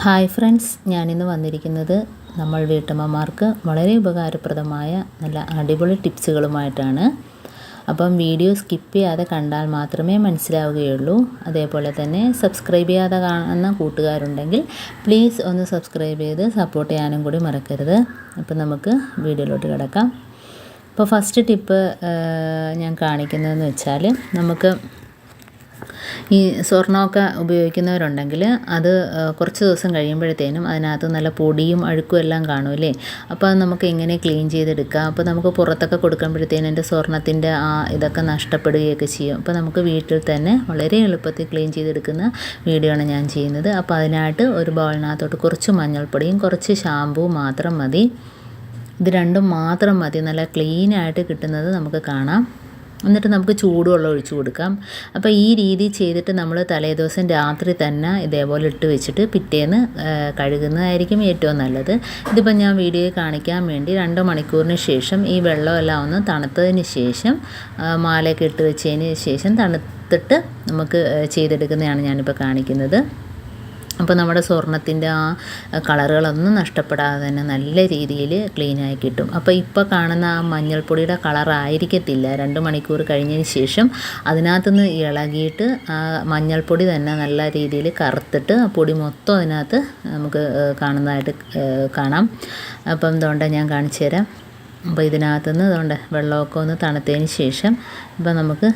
Hi friends, ഞാനിന്ന് വന്നിരിക്കുന്നത് നമ്മൾ വീട്ടമ്മമാർക്ക് വളരെ ഉപകാരപ്രദമായ നല്ല അടിപൊളി ടിപ്സുകളുമായിട്ടാണ്. അപ്പം വീഡിയോ സ്കിപ്പ് ചെയ്യാതെ കണ്ടാൽ മാത്രമേ മനസ്സിലാവുകയുള്ളൂ. അതേപോലെ തന്നെ സബ്സ്ക്രൈബ് ചെയ്യാതെ കാണുന്ന കൂട്ടുകാരുണ്ടെങ്കിൽ പ്ലീസ് ഒന്ന് സബ്സ്ക്രൈബ് ചെയ്ത് സപ്പോർട്ട് ചെയ്യാനും കൂടി മറക്കരുത്. അപ്പം നമുക്ക് വീഡിയോയിലോട്ട് കിടക്കാം. അപ്പോൾ ഫസ്റ്റ് ടിപ്പ് ഞാൻ കാണിക്കുന്നതെന്ന് വെച്ചാൽ, നമുക്ക് ഈ സ്വർണ്ണമൊക്കെ ഉപയോഗിക്കുന്നവരുണ്ടെങ്കിൽ അത് കുറച്ച് ദിവസം കഴിയുമ്പോഴത്തേനും അതിനകത്ത് നല്ല പൊടിയും അഴുക്കും എല്ലാം കാണുമല്ലേ. അപ്പോൾ അത് നമുക്ക് എങ്ങനെ ക്ലീൻ ചെയ്തെടുക്കാം. അപ്പോൾ നമുക്ക് പുറത്തൊക്കെ കൊടുക്കുമ്പോഴത്തേനും എൻ്റെ സ്വർണ്ണത്തിൻ്റെ ഇതൊക്കെ നഷ്ടപ്പെടുകയൊക്കെ ചെയ്യും. അപ്പോൾ നമുക്ക് വീട്ടിൽ തന്നെ വളരെ എളുപ്പത്തിൽ ക്ലീൻ ചെയ്തെടുക്കുന്ന വീഡിയോ ആണ് ഞാൻ ചെയ്യുന്നത്. അപ്പോൾ അതിനായിട്ട് ഒരു ബൗളിനകത്തോട്ട് കുറച്ച് മഞ്ഞൾപ്പൊടിയും കുറച്ച് ഷാമ്പുവും മാത്രം മതി. ഇത് രണ്ടും മാത്രം മതി. നല്ല ക്ലീനായിട്ട് കിട്ടുന്നത് നമുക്ക് കാണാം. എന്നിട്ട് നമുക്ക് ചൂടുവെള്ളം ഒഴിച്ചു കൊടുക്കാം. അപ്പോൾ ഈ രീതി ചെയ്തിട്ട് നമ്മൾ തലേദിവസം രാത്രി തന്നെ ഇതേപോലെ ഇട്ട് വെച്ചിട്ട് പിറ്റേന്ന് കഴുകുന്നതായിരിക്കും ഏറ്റവും നല്ലത്. ഇതിപ്പോൾ ഞാൻ വീഡിയോയിൽ കാണിക്കാൻ വേണ്ടി 2 മണിക്കൂറിന് ശേഷം ഈ വെള്ളമെല്ലാം ഒന്ന് തണുത്തതിന് ശേഷം മാലയൊക്കെ ഇട്ട് വെച്ചതിന് ശേഷം തണുത്തിട്ട് നമുക്ക് ചെയ്തെടുക്കുന്നതാണ് ഞാനിപ്പോൾ കാണിക്കുന്നത്. അപ്പോൾ നമ്മുടെ സ്വർണ്ണത്തിൻ്റെ ആ കളറുകളൊന്നും നഷ്ടപ്പെടാതെ തന്നെ നല്ല രീതിയിൽ ക്ലീനായി കിട്ടും. അപ്പോൾ ഇപ്പോൾ കാണുന്ന ആ മഞ്ഞൾപ്പൊടിയുടെ കളറായിരിക്കത്തില്ല. 2 മണിക്കൂർ കഴിഞ്ഞതിന് ശേഷം അതിനകത്തുനിന്ന് ഇളകിയിട്ട് ആ മഞ്ഞൾപ്പൊടി തന്നെ നല്ല രീതിയിൽ കറുത്തിട്ട് ആ പൊടി മൊത്തം അതിനകത്ത് നമുക്ക് കാണുന്നതായിട്ട് കാണാം. അപ്പം ഇതുകൊണ്ട് ഞാൻ കാണിച്ചു തരാം. അപ്പോൾ ഇതിനകത്തുനിന്ന് ഇതുകൊണ്ട് വെള്ളമൊക്കെ ഒന്ന് തണുത്തതിന് ശേഷം ഇപ്പോൾ നമുക്ക്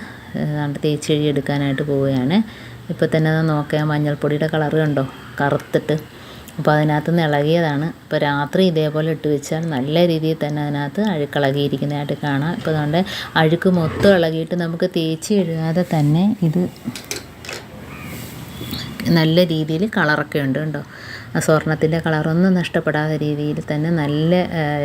തേച്ച് കഴുകിയെടുക്കാനായിട്ട് പോവുകയാണ്. ഇപ്പോൾ തന്നെ അത് നോക്കാം, മഞ്ഞൾപ്പൊടിയുടെ കളറ് കണ്ടോ, കറുത്തിട്ട്. അപ്പോൾ അതിനകത്ത് നിന്ന് ഇളകിയതാണ്. ഇപ്പോൾ രാത്രി ഇതേപോലെ ഇട്ട് വെച്ചാൽ നല്ല രീതിയിൽ തന്നെ അതിനകത്ത് അഴുക്കിളകിയിരിക്കുന്നതായിട്ട് കാണാം. ഇപ്പോൾ അതുകൊണ്ട് അഴുക്ക് മൊത്തം ഇളകിയിട്ട് നമുക്ക് തേച്ച് കഴുകാതെ തന്നെ ഇത് നല്ല രീതിയിൽ കളറൊക്കെ ഉണ്ട് കണ്ടോ. ആ സ്വർണ്ണത്തിൻ്റെ കളറൊന്നും നഷ്ടപ്പെടാത്ത രീതിയിൽ തന്നെ നല്ല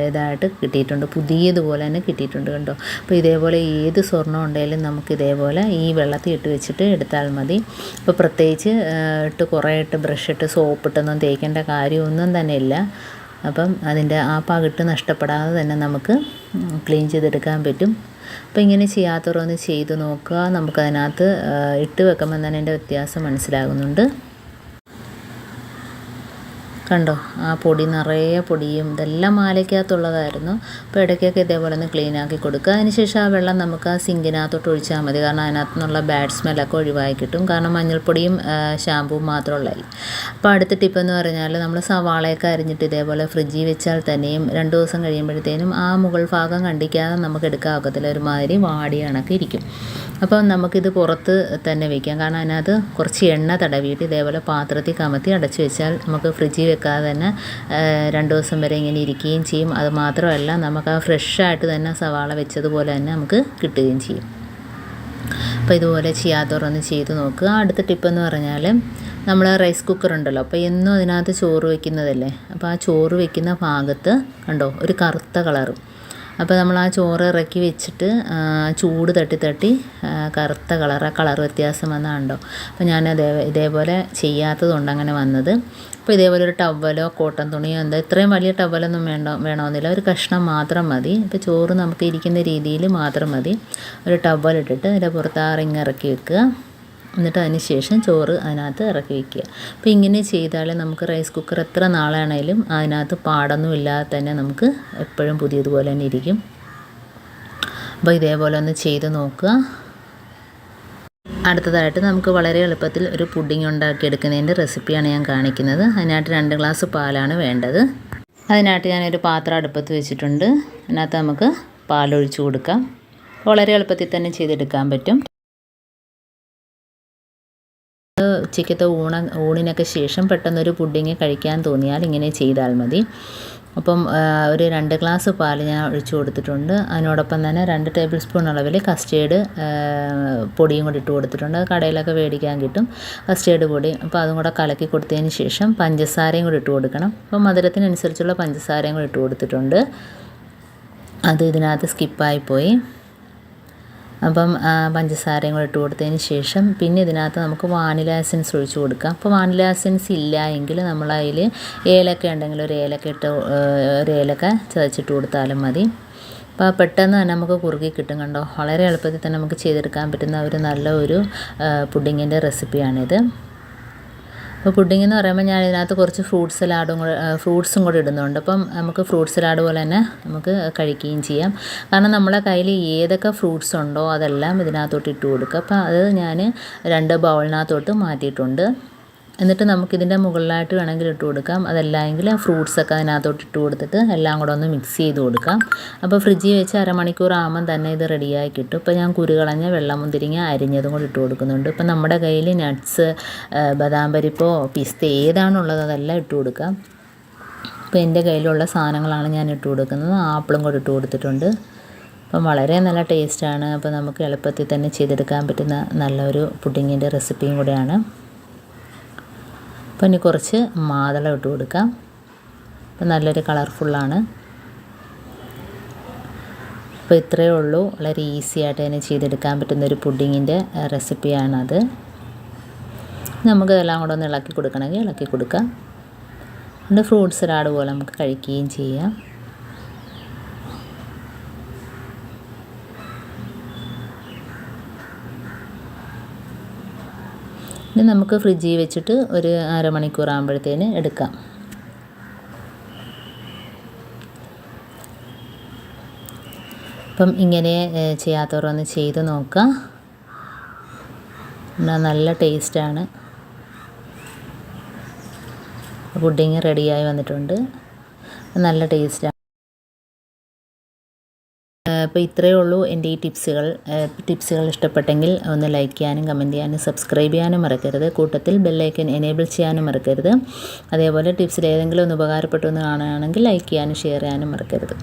ഇതായിട്ട് കിട്ടിയിട്ടുണ്ട്, പുതിയതുപോലെ തന്നെ കിട്ടിയിട്ടുണ്ട് കണ്ടോ. അപ്പോൾ ഇതേപോലെ ഏത് സ്വർണ്ണം ഉണ്ടെങ്കിലും നമുക്ക് ഇതേപോലെ ഈ വെള്ളത്തിൽ ഇട്ട് വെച്ചിട്ട് എടുത്താൽ മതി. അപ്പോൾ പ്രത്യേകിച്ച് കുറേ ബ്രഷ് ഇട്ട് സോപ്പിട്ടൊന്നും തേക്കേണ്ട കാര്യമൊന്നും തന്നെ ഇല്ല. അപ്പം അതിൻ്റെ ആ പകിട്ട് നഷ്ടപ്പെടാതെ തന്നെ നമുക്ക് ക്ലീൻ ചെയ്തെടുക്കാൻ പറ്റും. അപ്പോൾ ഇങ്ങനെ ചെയ്യാത്തവരൊന്ന് ചെയ്ത് നോക്കുക. നമുക്കതിനകത്ത് ഇട്ട് വെക്കുമ്പോൾ തന്നെ അതിൻ്റെ വ്യത്യാസം മനസ്സിലാകുന്നുണ്ട്. കണ്ടോ, ആ പൊടി നിറയെ പൊടിയും ഇതെല്ലാം മാലയ്ക്കകത്തുള്ളതായിരുന്നു. അപ്പോൾ ഇടയ്ക്കൊക്കെ ഇതേപോലെ ഒന്ന് ക്ലീനാക്കി കൊടുക്കുക. അതിനുശേഷം ആ വെള്ളം നമുക്ക് ആ സിങ്കിനകത്തോട്ട് ഒഴിച്ചാൽ മതി. കാരണം അതിനകത്തു നിന്നുള്ള ബാഡ് സ്മെല്ലൊക്കെ ഒഴിവായി കിട്ടും. കാരണം മഞ്ഞൾപ്പൊടിയും ഷാമ്പുവും മാത്രമുള്ളതല്ല. അപ്പോൾ അടുത്ത ടിപ്പെന്ന് പറഞ്ഞാൽ, നമ്മൾ സവാളയൊക്കെ അരിഞ്ഞിട്ട് ഇതേപോലെ ഫ്രിഡ്ജിൽ വെച്ചാൽ തന്നെയും 2 ദിവസം കഴിയുമ്പോഴത്തേനും ആ മുകൾ ഭാഗം കണ്ടിക്കാതെ നമുക്ക് എടുക്കാൻ ഒക്കത്തില്ല, ഒരുമാതിരി വാടി കണക്ക് ഇരിക്കും. അപ്പം നമുക്കിത് പുറത്ത് തന്നെ വയ്ക്കാം. കാരണം അതിനകത്ത് കുറച്ച് എണ്ണ തടവിയിട്ട് ഇതേപോലെ പാത്രത്തിൽ കമത്തി അടച്ചു വെച്ചാൽ നമുക്ക് ഫ്രിഡ്ജിൽ വെക്കാതെ തന്നെ 2 ദിവസം വരെ ഇങ്ങനെ ഇരിക്കുകയും ചെയ്യും. അത് മാത്രമല്ല, നമുക്ക് ആ ഫ്രഷായിട്ട് തന്നെ സവാള വെച്ചതുപോലെ തന്നെ നമുക്ക് കിട്ടുകയും ചെയ്യും. അപ്പോൾ ഇതുപോലെ ചെയ്യാത്തവരൊന്ന് ചെയ്ത് നോക്കുക. അടുത്ത ടിപ്പെന്ന് പറഞ്ഞാൽ, നമ്മൾ റൈസ് കുക്കർ ഉണ്ടല്ലോ, അപ്പോൾ എന്നും അതിനകത്ത് ചോറ് വയ്ക്കുന്നതല്ലേ. അപ്പോൾ ആ ചോറ് വയ്ക്കുന്ന ഭാഗത്ത് കണ്ടോ ഒരു കറുത്ത കളറും. അപ്പോൾ നമ്മൾ ആ ചോറ് ഇറക്കി വെച്ചിട്ട് ചൂട് തട്ടി കറുത്ത ആ കളർ വ്യത്യാസം വന്നാണ്ടോ. അപ്പോൾ ഞാൻ ഇതേപോലെ ചെയ്യാത്തതുകൊണ്ട് അങ്ങനെ വന്നത്. അപ്പോൾ ഇതേപോലെ ഒരു ടവലോ കോട്ടൺ തുണിയോ ഇത്രയും വലിയ ടവലൊന്നും വേണമെന്നില്ല, ഒരു കഷ്ണം മാത്രം മതി. ഇപ്പോൾ ചോറ് നമുക്ക് ഇരിക്കുന്ന രീതിയിൽ മാത്രം മതി. ഒരു ടവലിട്ടിട്ട് അതിൻ്റെ പുറത്ത് ആ റിങ് ഇറക്കി വെക്കുക. എന്നിട്ട് അതിന് ശേഷം ചോറ് അതിനകത്ത് ഇറക്കി വയ്ക്കുക. അപ്പോൾ ഇങ്ങനെ ചെയ്താൽ നമുക്ക് റൈസ് കുക്കർ എത്ര നാളാണേലും അതിനകത്ത് പാടൊന്നും ഇല്ലാതെ തന്നെ നമുക്ക് എപ്പോഴും പുതിയതുപോലെ തന്നെ ഇരിക്കും. അപ്പോൾ ഇതേപോലെ ഒന്ന് ചെയ്ത് നോക്കുക. അടുത്തതായിട്ട് നമുക്ക് വളരെ എളുപ്പത്തിൽ ഒരു പുഡിംഗ് ഉണ്ടാക്കിയെടുക്കുന്നതിൻ്റെ റെസിപ്പിയാണ് ഞാൻ കാണിക്കുന്നത്. അതിനായിട്ട് 2 ഗ്ലാസ് പാലാണ് വേണ്ടത്. അതിനായിട്ട് ഞാനൊരു പാത്രം അടുപ്പത്ത് വെച്ചിട്ടുണ്ട്. അതിനകത്ത് നമുക്ക് പാലൊഴിച്ച് കൊടുക്കാം. വളരെ എളുപ്പത്തിൽ തന്നെ ചെയ്തെടുക്കാൻ പറ്റും. ഉച്ചയ്ക്കത്തെ ഊണിനൊക്കെ ശേഷം പെട്ടെന്നൊരു പുഡിങ് കഴിക്കാൻ തോന്നിയാൽ ഇങ്ങനെ ചെയ്താൽ മതി. അപ്പം ഒരു 2 ഗ്ലാസ് പാൽ ഞാൻ ഒഴിച്ചു കൊടുത്തിട്ടുണ്ട്. അതിനോടൊപ്പം തന്നെ 2 ടേബിൾ സ്പൂൺ അളവിൽ കസ്റ്റേർഡ് പൊടിയും കൂടി ഇട്ട് കൊടുത്തിട്ടുണ്ട്. അത് കടയിലൊക്കെ മേടിക്കാൻ കിട്ടും, കസ്റ്റേർഡ് പൊടി. അപ്പോൾ അതും കൂടെ കലക്കി കൊടുത്തതിന് ശേഷം പഞ്ചസാരയും കൂടി ഇട്ട് കൊടുക്കണം. അപ്പോൾ മധുരത്തിനനുസരിച്ചുള്ള പഞ്ചസാരയും കൂടി ഇട്ട് കൊടുത്തിട്ടുണ്ട്. അത് ഇതിനകത്ത് സ്കിപ്പായിപ്പോയി. അപ്പം പഞ്ചസാരയും കൂടെ ഇട്ട് കൊടുത്തതിന് ശേഷം പിന്നെ ഇതിനകത്ത് നമുക്ക് വാനില എസൻസ് ഒഴിച്ച് കൊടുക്കാം. അപ്പോൾ വാനില എസൻസ് ഇല്ല എങ്കിൽ നമ്മളതിൽ ഏലക്ക ഉണ്ടെങ്കിൽ ഒരു ഏലക്ക ചതച്ചിട്ട് കൊടുത്താലും മതി. അപ്പോൾ പെട്ടെന്ന് തന്നെ നമുക്ക് കുറുകി കിട്ടും കണ്ടോ. വളരെ എളുപ്പത്തിൽ തന്നെ നമുക്ക് ചെയ്തെടുക്കാൻ പറ്റുന്ന ഒരു നല്ല ഒരു പുഡിങ്ങിൻ്റെ റെസിപ്പിയാണിത്. അപ്പോൾ പുഡിംഗ് എന്ന് പറയുമ്പോൾ ഞാൻ ഇതിനകത്ത് കുറച്ച് ഫ്രൂട്ട്സും കൂടെ ഇടുന്നുണ്ട്. അപ്പം നമുക്ക് ഫ്രൂട്ട് സലാഡ് പോലെ തന്നെ നമുക്ക് കഴിക്കുകയും ചെയ്യാം. കാരണം നമ്മളെ കയ്യിൽ ഏതൊക്കെ ഫ്രൂട്ട്സ് ഉണ്ടോ അതെല്ലാം ഇതിനകത്തോട്ട് ഇട്ട് കൊടുക്കുക. അപ്പോൾ അത് ഞാൻ 2 ബൗളിനകത്തോട്ട് മാറ്റിയിട്ടുണ്ട്. എന്നിട്ട് നമുക്കിതിൻ്റെ മുകളിലായിട്ട് വേണമെങ്കിൽ ഇട്ട് കൊടുക്കാം. അതല്ലെങ്കിൽ ഫ്രൂട്ട്സൊക്കെ അതിനകത്തോട്ട് ഇട്ട് കൊടുത്തിട്ട് എല്ലാം കൂടെ ഒന്ന് മിക്സ് ചെയ്ത് കൊടുക്കാം. അപ്പോൾ ഫ്രിഡ്ജിൽ വെച്ച് അരമണിക്കൂർ ആകുമ്പം തന്നെ ഇത് റെഡിയായി കിട്ടും. ഇപ്പോൾ ഞാൻ കുരുകളഞ്ഞ വെള്ളമുന്തിരിങ്ങ അരിഞ്ഞതും കൂടി ഇട്ട് കൊടുക്കുന്നുണ്ട്. ഇപ്പം നമ്മുടെ കയ്യിൽ നട്ട്സ്, ബദാം പരിപ്പോ പിസ്ത ഏതാണുള്ളത് അതെല്ലാം ഇട്ട് കൊടുക്കാം. ഇപ്പോൾ എൻ്റെ കയ്യിലുള്ള സാധനങ്ങളാണ് ഞാൻ ഇട്ട് കൊടുക്കുന്നത്. ആപ്പിളും കൂടി ഇട്ട് കൊടുത്തിട്ടുണ്ട്. അപ്പം വളരെ നല്ല ടേസ്റ്റാണ്. അപ്പോൾ നമുക്ക് എളുപ്പത്തിൽ തന്നെ ചെയ്തെടുക്കാൻ പറ്റുന്ന നല്ലൊരു പുഡിങ്ങിൻ്റെ റെസിപ്പിയും കൂടെയാണ്. അപ്പോൾ ഇനി കുറച്ച് മാതളം ഇട്ട് കൊടുക്കാം. അപ്പോൾ നല്ലൊരു കളർഫുള്ളാണ്. അപ്പോൾ ഇത്രയേ ഉള്ളൂ. വളരെ ഈസി ആയിട്ട് തന്നെ ചെയ്തെടുക്കാൻ പറ്റുന്നൊരു പുഡിങ്ങിൻ്റെ റെസിപ്പിയാണത്. നമുക്ക് എല്ലാം കൂടെ ഒന്ന് ഇളക്കി കൊടുക്കണമെങ്കിൽ ഇളക്കി കൊടുക്കാം. പിന്നെ ഫ്രൂട്ട് സലാഡ് പോലെ നമുക്ക് കഴിക്കുകയും ചെയ്യാം. ഇനി നമുക്ക് ഫ്രിഡ്ജിൽ വെച്ചിട്ട് ഒരു അരമണിക്കൂർ ആകുമ്പോഴത്തേന് എടുക്കാം. അപ്പം ഇങ്ങനെ ചെയ്യാത്തവരൊന്ന് ചെയ്ത് നോക്കാം. നല്ല ടേസ്റ്റാണ്. പുഡിങ് റെഡിയായി വന്നിട്ടുണ്ട്. നല്ല ടേസ്റ്റാണ്. അപ്പോൾ ഇത്രയേ ഉള്ളൂ എൻ്റെ ഈ ടിപ്സുകൾ ഇഷ്ടപ്പെട്ടെങ്കിൽ ഒന്ന് ലൈക്ക് ചെയ്യാനും കമൻറ്റ് ചെയ്യാനും സബ്സ്ക്രൈബ് ചെയ്യാനും മറക്കരുത്. കൂട്ടത്തിൽ ബെല്ലൈക്കൻ എനേബിൾ ചെയ്യാനും മറക്കരുത്. അതേപോലെ ടിപ്സിൽ ഏതെങ്കിലും ഒന്ന് ഉപകാരപ്പെട്ടു എന്ന് കാണുകയാണെങ്കിൽ ലൈക്ക് ചെയ്യാനും ഷെയർ ചെയ്യാനും മറക്കരുത്.